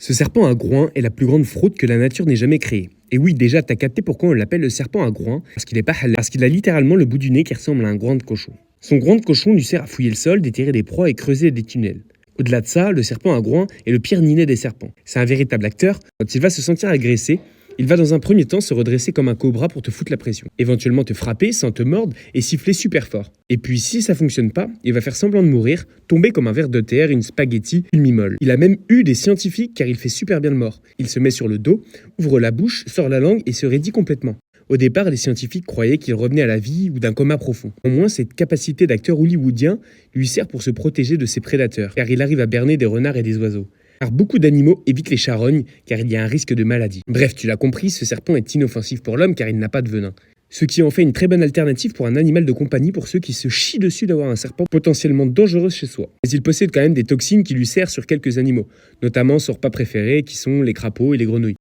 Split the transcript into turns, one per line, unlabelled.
Ce serpent à groin est la plus grande fraude que la nature n'ait jamais créée. Et oui, déjà, t'as capté pourquoi on l'appelle le serpent à groin, parce qu'il est pas halal, parce qu'il a littéralement le bout du nez qui ressemble à un groin de cochon. Son groin de cochon lui sert à fouiller le sol, déterrer des proies et creuser des tunnels. Au-delà de ça, le serpent à groin est le pire niais des serpents. C'est un véritable acteur. Quand il va se sentir agressé, il va dans un premier temps se redresser comme un cobra pour te foutre la pression. Éventuellement te frapper sans te mordre et siffler super fort. Et puis si ça fonctionne pas, il va faire semblant de mourir, tomber comme un ver de terre, une spaghetti, une mimole. Il a même eu des scientifiques car il fait super bien le mort. Il se met sur le dos, ouvre la bouche, sort la langue et se raidit complètement. Au départ, les scientifiques croyaient qu'il revenait à la vie ou d'un coma profond. Au moins, cette capacité d'acteur hollywoodien lui sert pour se protéger de ses prédateurs, car il arrive à berner des renards et des oiseaux. Car beaucoup d'animaux évitent les charognes, car il y a un risque de maladie. Bref, tu l'as compris, ce serpent est inoffensif pour l'homme car il n'a pas de venin. Ce qui en fait une très bonne alternative pour un animal de compagnie pour ceux qui se chient dessus d'avoir un serpent potentiellement dangereux chez soi. Mais il possède quand même des toxines qui lui servent sur quelques animaux, notamment son repas préféré qui sont les crapauds et les grenouilles.